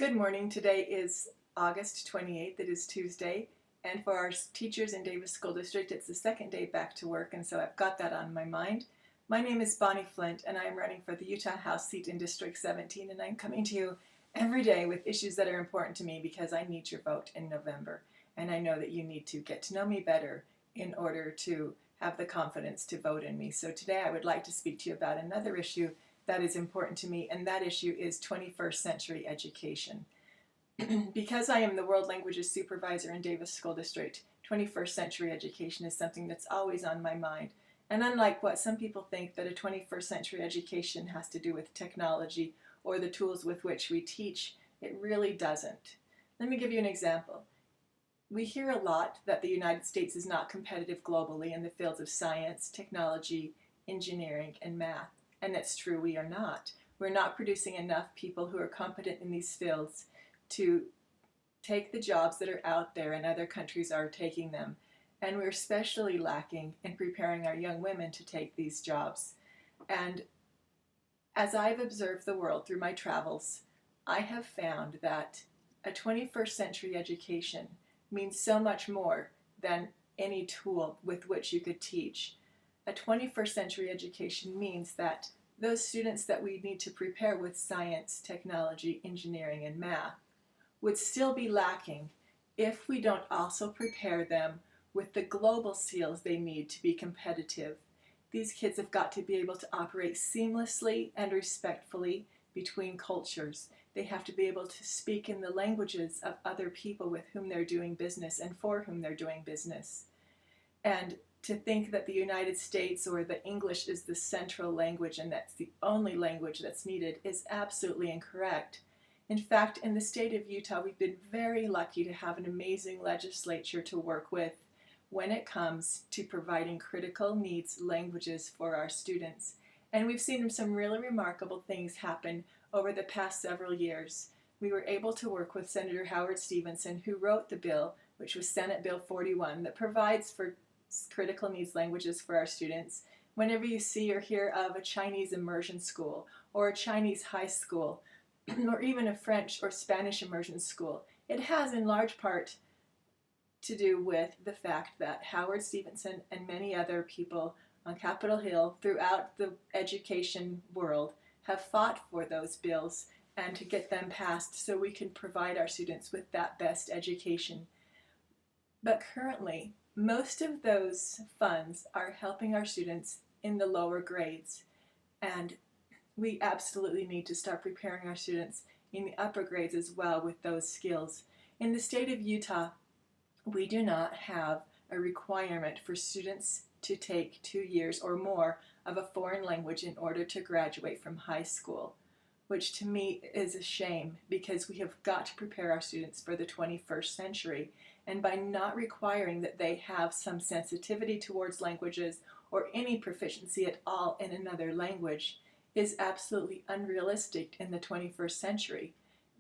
Good morning. Today is August 28th. It is Tuesday. And for our teachers in Davis School District, it's the second day back to work, and so I've got that on my mind. My name is Bonnie Flint, and I'm running for the Utah House seat in District 17, and I'm coming to you every day with issues that are important to me because I need your vote in November. And I know that you need to get to know me better in order to have the confidence to vote in me. So today I would like to speak to you about another issue that is important to me, and that issue is 21st century education. Because I am the World Languages Supervisor in Davis School District, 21st century education is something that's always on my mind. And unlike what some people think that a 21st century education has to do with technology or the tools with which we teach, it really doesn't. Let me give you an example. We hear a lot that the United States is not competitive globally in the fields of science, technology, engineering, and math. And that's true, we are not. We're not producing enough people who are competent in these fields to take the jobs that are out there and other countries are taking them. And we're especially lacking in preparing our young women to take these jobs. And as I've observed the world through my travels, I have found that a 21st century education means so much more than any tool with which you could teach. A 21st century education means that those students that we need to prepare with science, technology, engineering, and math would still be lacking if we don't also prepare them with the global skills they need to be competitive. These kids have got to be able to operate seamlessly and respectfully between cultures. They have to be able to speak in the languages of other people with whom they're doing business and for whom they're doing business. And to think that the United States or the English is the central language and that's the only language that's needed is absolutely incorrect. In fact, in the state of Utah, we've been very lucky to have an amazing legislature to work with when it comes to providing critical needs languages for our students. And we've seen some really remarkable things happen over the past several years. We were able to work with Senator Howard Stevenson, who wrote the bill, which was Senate Bill 41, that provides for critical needs languages for our students. Whenever you see or hear of a Chinese immersion school or a Chinese high school or even a French or Spanish immersion school, it has in large part to do with the fact that Howard Stevenson and many other people on Capitol Hill throughout the education world have fought for those bills and to get them passed so we can provide our students with that best education. But currently, most of those funds are helping our students in the lower grades, and we absolutely need to start preparing our students in the upper grades as well with those skills. In the state of Utah, we do not have a requirement for students to take 2 years or more of a foreign language in order to graduate from high school, which to me is a shame because we have got to prepare our students for the 21st century. And by not requiring that they have some sensitivity towards languages or any proficiency at all in another language is absolutely unrealistic in the 21st century.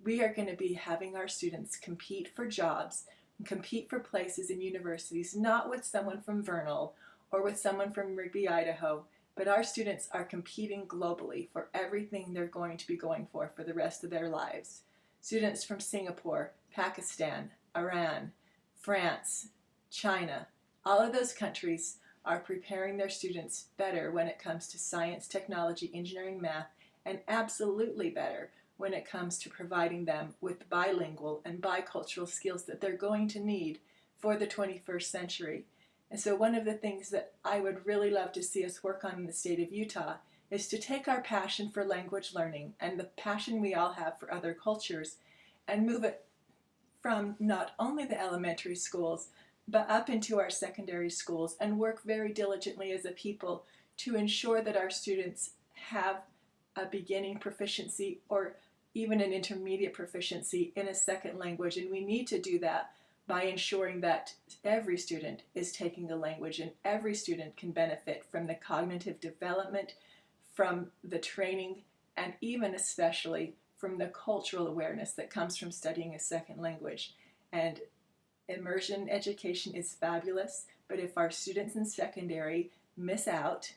We are going to be having our students compete for jobs and compete for places in universities, not with someone from Vernal or with someone from Rigby, Idaho, but our students are competing globally for everything they're going to be going for the rest of their lives. Students from Singapore, Pakistan, Iran, France, China, all of those countries are preparing their students better when it comes to science, technology, engineering, math, and absolutely better when it comes to providing them with bilingual and bicultural skills that they're going to need for the 21st century. And so one of the things that I would really love to see us work on in the state of Utah is to take our passion for language learning and the passion we all have for other cultures and move it from not only the elementary schools, but up into our secondary schools and work very diligently as a people to ensure that our students have a beginning proficiency or even an intermediate proficiency in a second language. And we need to do that by ensuring that every student is taking the language and every student can benefit from the cognitive development, from the training, and even especially from the cultural awareness that comes from studying a second language. And immersion education is fabulous, but if our students in secondary miss out,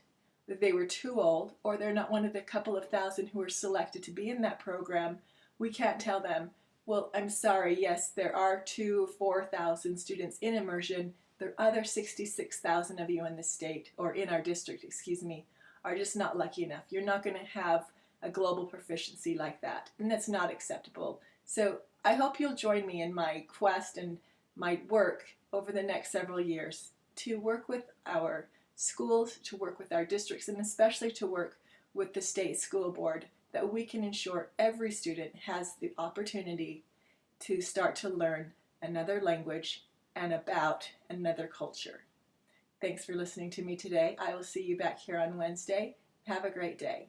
that they were too old, or they're not one of the couple of thousand who were selected to be in that program, we can't tell them Well, I'm sorry, yes, there are 4,000 students in immersion. The other 66,000 of you in the state, or in our district, excuse me, are just not lucky enough. You're not going to have a global proficiency like that, and that's not acceptable. So I hope you'll join me in my quest and my work over the next several years to work with our schools, to work with our districts, and especially to work with the state school board, that we can ensure every student has the opportunity to start to learn another language and about another culture. Thanks for listening to me today. I will see you back here on Wednesday. Have a great day.